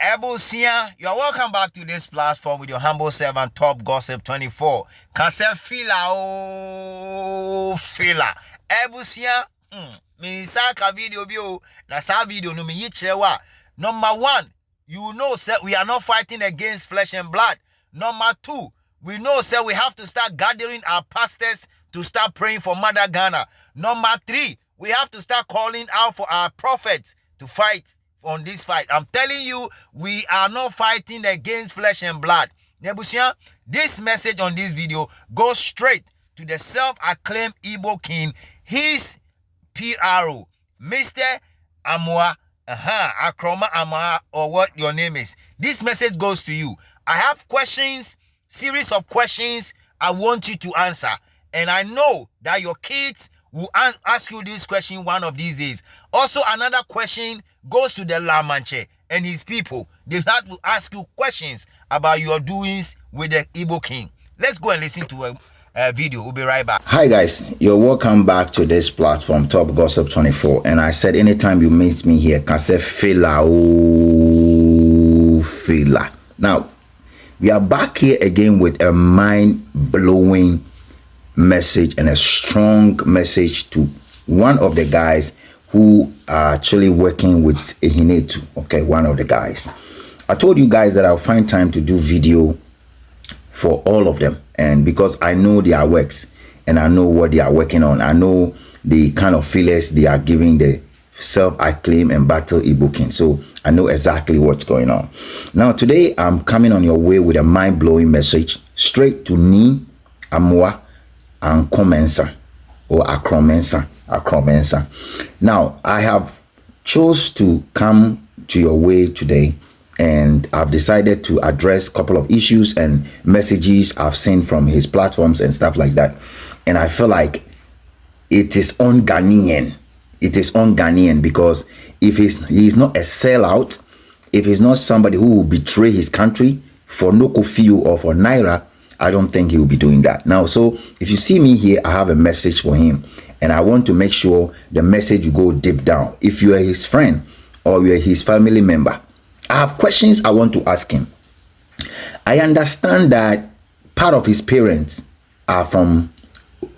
Ebusia, you are welcome back to this platform with your humble servant, Top Gossip 24. Kase fila fila. Ebusia, me saka video bio na sa video no me yichewa. Number 1, you know sir, we are not fighting against flesh and blood. Number 2, we know sir, we have to start gathering our pastors to start praying for Mother Ghana. Number 3, we have to start calling out for our prophets to fight on this fight. I'm telling you, we are not fighting against flesh and blood. Nebusia, this message on this video goes straight to the self-acclaimed Igbo king, his PRO, Mr. Amoah, Akroma Amoah, or what your name is. This message goes to you. I have questions, series of questions I want you to answer. And I know that your kids will ask you this question one of these days. Also, another question goes to the La Manche and his people. They have to ask you questions about your doings with the Igbo king. Let's go and listen to a video. We'll be right back. Hi guys, you're welcome back to this platform, Top Gossip 24. And I said anytime you meet me here, can say fila. Now, we are back here again with a mind-blowing message and a strong message to one of the guys who are actually working with Ehinetu. Okay, one of the guys. I told you guys that I'll find time to do video for all of them, and because I know their works and I know what they are working on, I know the kind of feelers they are giving the self-acclaim and battle Igbo king, so I know exactly what's going on. Now today I'm coming on your way with a mind-blowing message straight to Ni Amoah and Comensa or Akromensa. Now I have chose to come to your way today, and I've decided to address a couple of issues and messages I've seen from his platforms and stuff like that. And I feel like it is on Ghanaian. It is on Ghanaian, because if he's not a sellout, if he's not somebody who will betray his country for no kofi or for naira, I don't think he will be doing that. Now, so if you see me here, I have a message for him, and I want to make sure the message will go deep down. If you are his friend or you are his family member, I have questions I want to ask him. I understand that part of his parents are from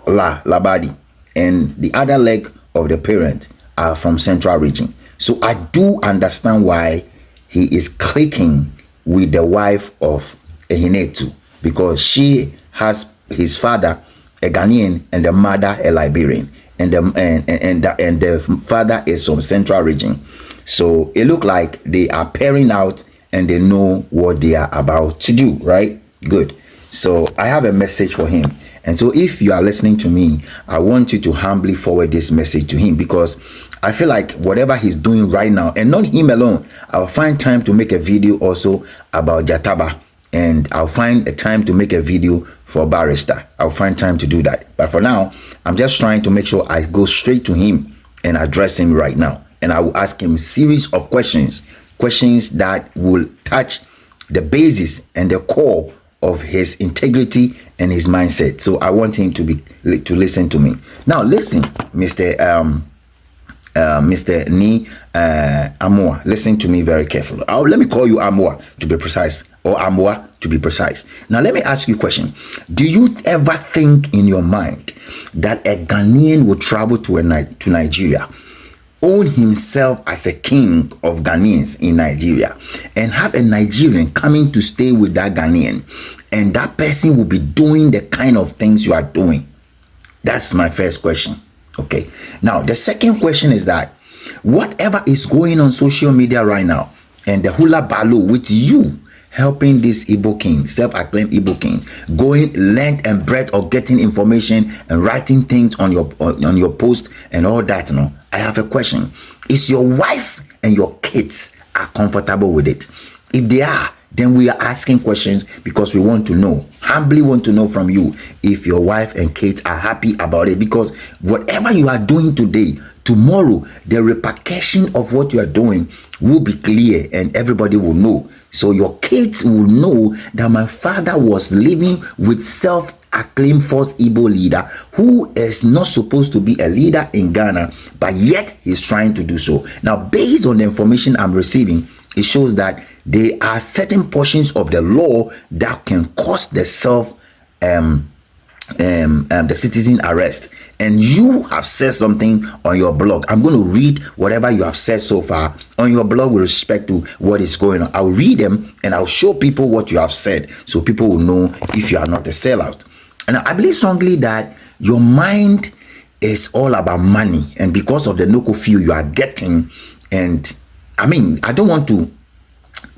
Labadi, and the other leg of the parents are from Central Region. So I do understand why he is clicking with the wife of Ehinetu, because she has his father a Ghanaian and the mother a Liberian, and the father is from Central Region. So it look like they are pairing out and they know what they are about to do, right? Good. So I have a message for him. And so if you are listening to me, I want you to humbly forward this message to him, because I feel like whatever he's doing right now, and not him alone, I'll find time to make a video also about Jataba, and I'll find a time to make a video for Barrister. I'll find time to do that. But for now, I'm just trying to make sure I go straight to him and address him right now. And I will ask him a series of questions that will touch the basis and the core of his integrity and his mindset. So I want him to listen to me. Now listen, Mr. Ni Amoah, listen to me very carefully. Let me call you Amoah to be precise, or Amoah to be precise. Now let me ask you a question. Do you ever think in your mind that a Ghanaian would travel to Nigeria, own himself as a king of Ghanaians in Nigeria, and have a Nigerian coming to stay with that Ghanaian, and that person will be doing the kind of things you are doing? That's my first question. Okay. Now, the second question is that whatever is going on social media right now, and the hula baloo with you helping this Igbo king, self-acclaimed Igbo king, going length and breadth of getting information and writing things on your post and all that, you know, I have a question. Is your wife and your kids are comfortable with it? If they are, then we are asking questions because we want to know, humbly want to know from you if your wife and kids are happy about it. Because whatever you are doing today, tomorrow, the repercussion of what you are doing will be clear and everybody will know. So your kids will know that my father was living with self-acclaimed first Igbo leader who is not supposed to be a leader in Ghana, but yet he's trying to do so. Now, based on the information I'm receiving, it shows that there are certain portions of the law that can cause the the citizen arrest, and you have said something on your blog. I'm going to read whatever you have said so far on your blog with respect to what is going on. I'll read them and I'll show people what you have said so people will know if you are not a sellout. And I believe strongly that your mind is all about money, and because of the local feel you are getting, and I mean, I don't want to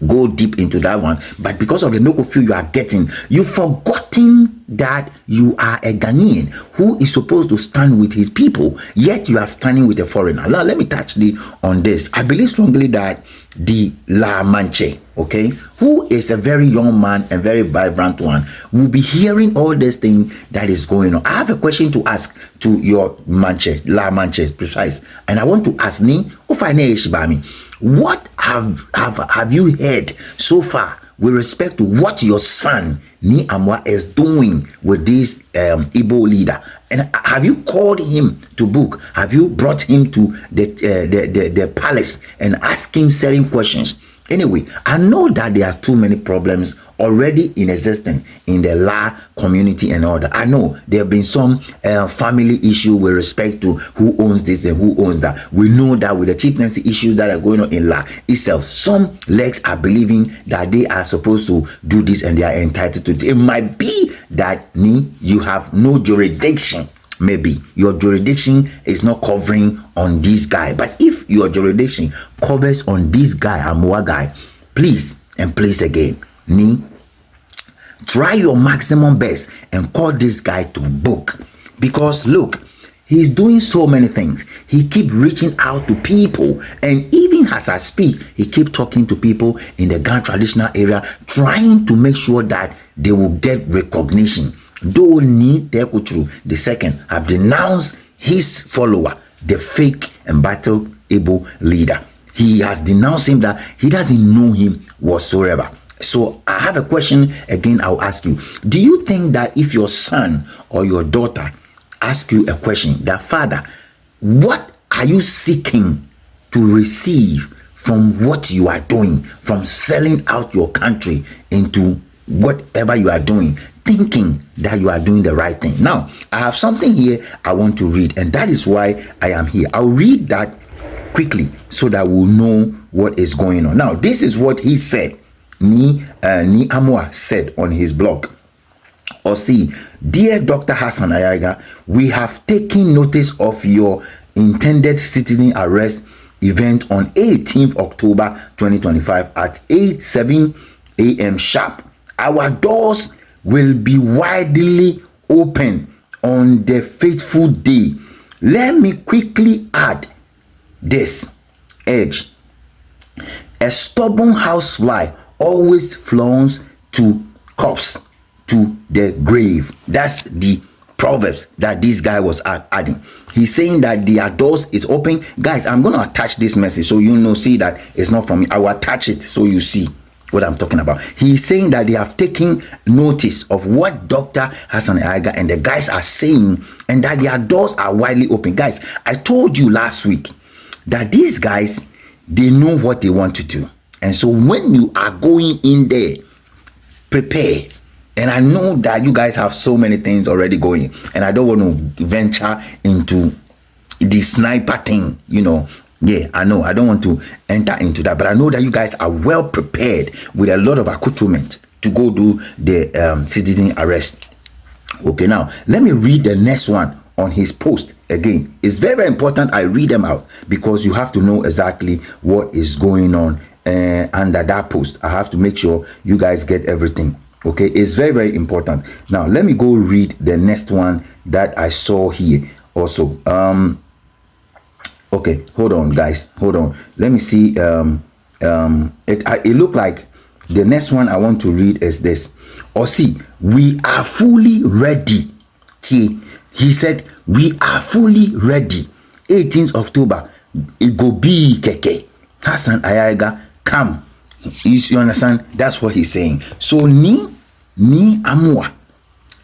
go deep into that one, but because of the local feel you are getting, you've forgotten that you are a Ghanaian who is supposed to stand with his people, yet you are standing with a foreigner. Now let me touch on this. I believe strongly that the La Manche, okay, who is a very young man and very vibrant one, will be hearing all this thing that is going on. I have a question to ask to your Manche, La Manche precise, and I want to ask Ni Ufane, what have you heard so far with respect to what your son Ni Amoah is doing with this Igbo leader? And have you called him to book? Have you brought him to the palace and asked him certain questions? Anyway, I know that there are too many problems already in existence in the La community and all that. I know there have been some family issue with respect to who owns this and who owns that. We know that with the chieftaincy issues that are going on in La itself, some legs are believing that they are supposed to do this and they are entitled to it. It might be that you have no jurisdiction. Maybe your jurisdiction is not covering on this guy, but if your jurisdiction covers on this guy, Amoah guy, please and please again, try your maximum best and call this guy to book, because look, he's doing so many things. He keep reaching out to people, and even as I speak, he keep talking to people in the Ghana traditional area, trying to make sure that they will get recognition. Though the second have denounced his follower, the fake and battle Igbo leader. He has denounced him that he doesn't know him whatsoever. So I have a question again. I'll ask you, do you think that if your son or your daughter ask you a question, that father, what are you seeking to receive from what you are doing, from selling out your country into whatever you are doing, thinking that you are doing the right thing? Now, I have something here I want to read, and that is why I am here. I'll read that quickly so that we'll know what is going on. Now, this is what he said. Ni Amoah said on his blog. Or see, dear Dr. Hassan Ayaga, we have taken notice of your intended citizen arrest event on 18th October 2025 at 8:07 a.m. sharp. Our doors will be widely open on the fateful day. Let me quickly add this edge. A stubborn housefly always flies to corpse, to the grave. That's the proverbs that this guy was adding. He's saying that their doors is open. Guys, I'm going to attach this message so you know, see that it's not from me. I will attach it so you see what I'm talking about. He's saying that they have taken notice of what Dr. Hassan Ayaga and the guys are saying, and that their doors are widely open. Guys, I told you last week that these guys, they know what they want to do. And so when you are going in there, prepare. And I know that you guys have so many things already going, and I don't want to venture into the sniper thing, you know. Yeah, I know. I don't want to enter into that, but I know that you guys are well prepared with a lot of accoutrement to go do the citizen arrest. Okay, now let me read the next one on his post again. It's very, very important I read them out, because you have to know exactly what is going on under that post. I have to make sure you guys get everything. Okay, it's very, very important. Now let me go read the next one that I saw here also. Okay, hold on, guys. Hold on. Let me see. It looked like the next one I want to read is this. Or see, we are fully ready. See, he said, we are fully ready. 18th October, it go be keke. Hassan Ayaga, come. You understand? That's what he's saying. So, ni Amoah,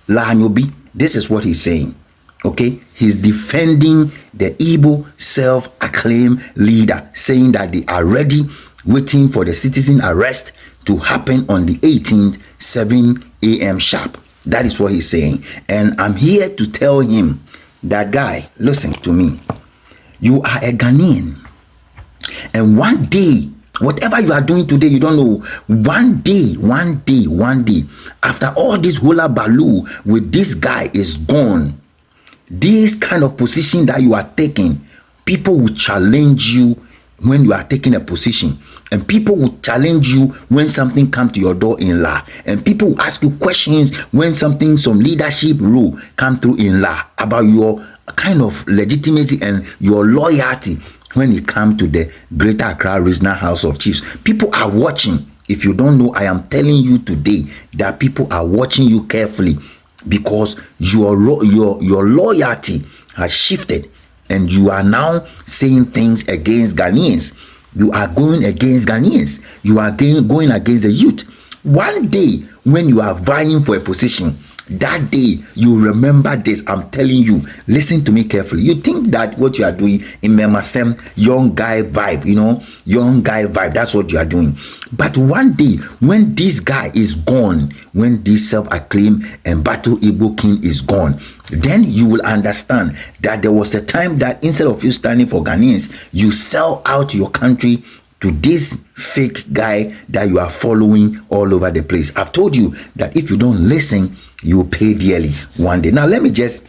la hanyobi. This is what he's saying. Okay, he's defending the Igbo self-acclaimed leader, saying that they are ready waiting for the citizen arrest to happen on the 18th, 7 a.m. sharp. That is what he's saying. And I'm here to tell him that, guy, listen to me. You are a Ghanaian. And one day, whatever you are doing today, you don't know. One day, after all this hula baloo with this guy is gone, this kind of position that you are taking, people will challenge you when you are taking a position, and people will challenge you when something comes to your door in law, and people will ask you questions when some leadership role come through in law about your kind of legitimacy and your loyalty when it comes to the Greater Accra Regional House of Chiefs. People are watching. If you don't know, I am telling you today that people are watching you carefully, because your loyalty has shifted, and you are now saying things against Ghanaians. You are going against Ghanaians. You are going against the youth. One day, when you are vying for a position, that day you remember this. I'm telling you, listen to me carefully. You think that what you are doing in Memasem, young guy vibe, young guy vibe, that's what you are doing. But one day, when this guy is gone, when this self-acclaimed and battle Igbo king is gone, then you will understand that there was a time that instead of you standing for Ghanaians, you sell out your country to this fake guy that you are following all over the place. I've told you that if you don't listen, you will pay dearly one day. Now, let me just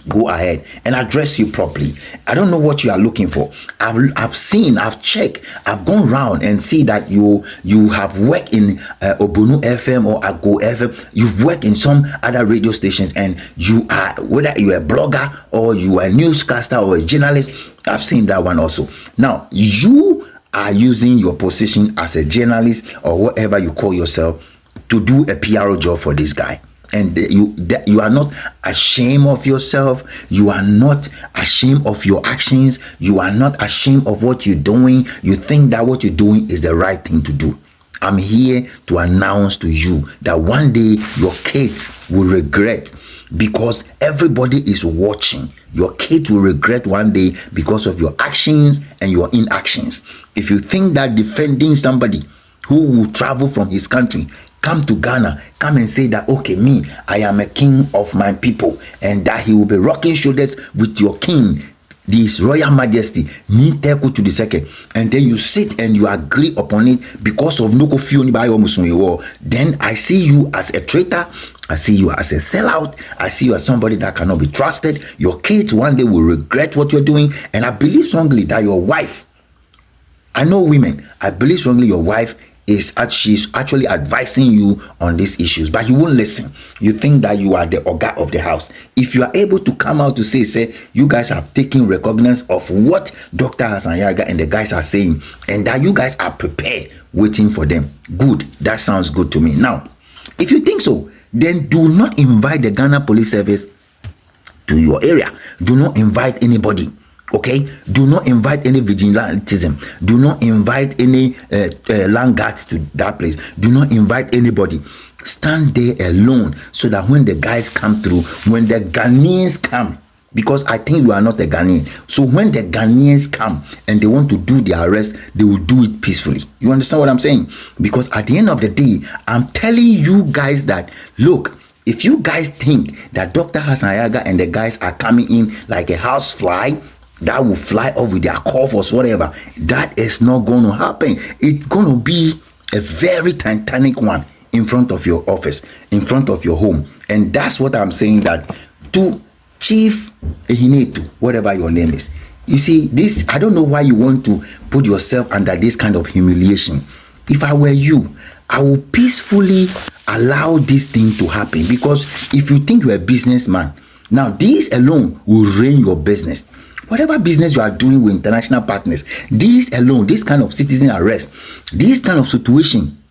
go ahead and address you properly. I don't know what you are looking for. I've seen, I've checked, I've gone around and see that you have worked in Obunu FM or Ago FM. You've worked in some other radio stations, and you are, whether you're a blogger or you are a newscaster or a journalist, I've seen that one also. Now, you are using your position as a journalist or whatever you call yourself to do a PR job for this guy. And you are not ashamed of yourself. You are not ashamed of your actions. You are not ashamed of what you're doing. You think that what you're doing is the right thing to do. I'm here to announce to you that one day your kids will regret, because everybody is watching. Your kids will regret one day because of your actions and your inactions. If you think that defending somebody who will travel from his country, come to Ghana, come and say that, okay, me, I am a king of my people, and that he will be rocking shoulders with your king, this royal majesty, me Teku to the second, and then you sit and you agree upon it because of no fioni by war, then I see you as a traitor. I see you as a sellout. I see you as somebody that cannot be trusted. Your kids one day will regret what you're doing, and I believe strongly that your wife, I know women, I believe strongly your wife she's actually advising you on these issues, but you won't listen. You think that you are the Oga of the house. If you are able to come out to say you guys have taken recognize of what Dr. Hassan Yarga and the guys are saying, and that you guys are prepared, waiting for them, good. That sounds good to me. Now, if you think so, then do not invite the Ghana Police Service to your area. Do not invite anybody. Okay, do not invite any vigilantism. Do not invite any land guards to that place. Do not invite anybody. Stand there alone, so that when the guys come through, when the Ghanaians come, because I think you are not a Ghanaian, so when the Ghanaians come and they want to do the arrest, they will do it peacefully. You understand what I'm saying? Because at the end of the day, I'm telling you guys that, look, if you guys think that Dr. Hassan Ayaga and the guys are coming in like a house fly that will fly off with their coffers, whatever, that is not going to happen. It's going to be a very titanic one in front of your office, in front of your home. And that's what I'm saying, that to Chief Ehinetu, whatever your name is, you see, this, I don't know why you want to put yourself under this kind of humiliation. If I were you, I will peacefully allow this thing to happen, because if you think you're a businessman, now this alone will ruin your business. Whatever business you are doing with international partners, this alone, this kind of citizen arrest, this kind of situation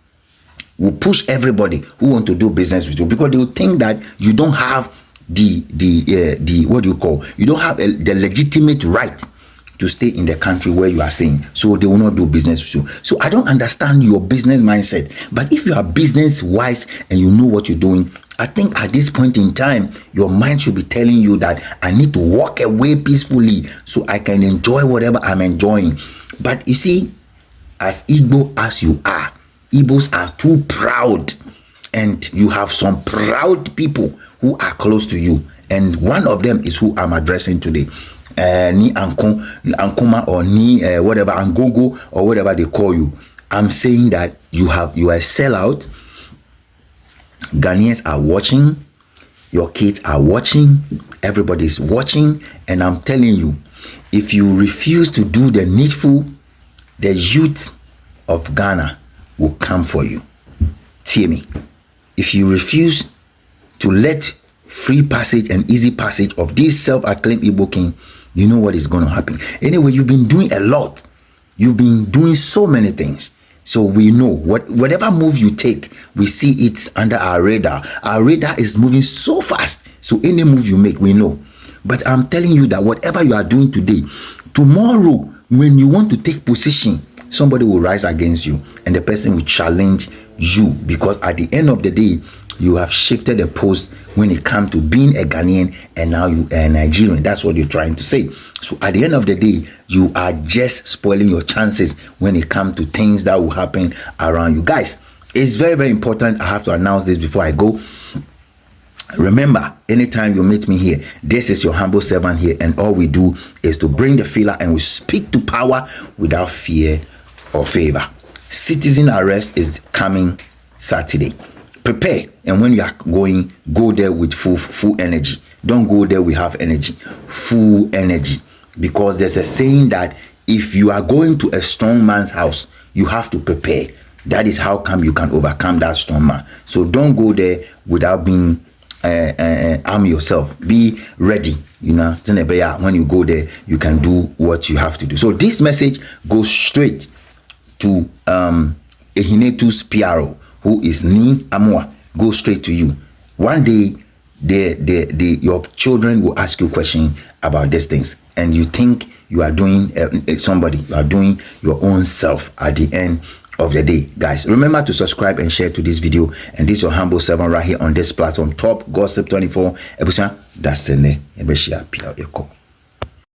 will push everybody who want to do business with you, because they will think that you don't have the what do you call? You don't have the legitimate right to stay in the country where you are staying, so they will not do business with you. So I don't understand your business mindset. But if you are business wise and you know what you're doing, I think at this point in time, your mind should be telling you that I need to walk away peacefully so I can enjoy whatever I'm enjoying. But you see, as Igbo as you are, Igbos are too proud, and you have some proud people who are close to you, and one of them is who I'm addressing today. Ni Ankuma or ni whatever, Angogo or whatever they call you. I'm saying that you are a sellout. Ghanaians are watching, your kids are watching, everybody's watching, and I'm telling you, if you refuse to do the needful, the youth of Ghana will come for you. Hear me. If you refuse to let free passage and easy passage of this self-acclaimed Igbo king, you know what is going to happen. Anyway, you've been doing a lot. You've been doing so many things. So we know whatever move you take, we see it under our radar. Our radar is moving so fast. So any move you make, we know. But I'm telling you that whatever you are doing today, tomorrow, when you want to take position, somebody will rise against you and the person will challenge you, because at the end of the day, you have shifted the post when it comes to being a Ghanaian and now you are a Nigerian. That's what you're trying to say. So at the end of the day, you are just spoiling your chances when it comes to things that will happen around you. Guys, it's very, very important. I have to announce this before I go. Remember, anytime you meet me here, this is your humble servant here, and all we do is to bring the feeler and we speak to power without fear or favor. Citizen arrest is coming Saturday. Prepare, and when you are going, go there with full energy. Don't go there with half energy, full energy, because there's a saying that if you are going to a strong man's house, you have to prepare. That is how come you can overcome that strong man. So don't go there without being arm yourself. Be ready. You know, when you go there, you can do what you have to do. So this message goes straight to Ehinetu's PRO, who is Ni Amoah. Go straight to you. One day, your children will ask you questions about these things, and you think you are doing somebody, you are doing your own self at the end of the day. Guys, remember to subscribe and share to this video, and this is your humble servant right here on this platform, Top Gossip 24. That's the name.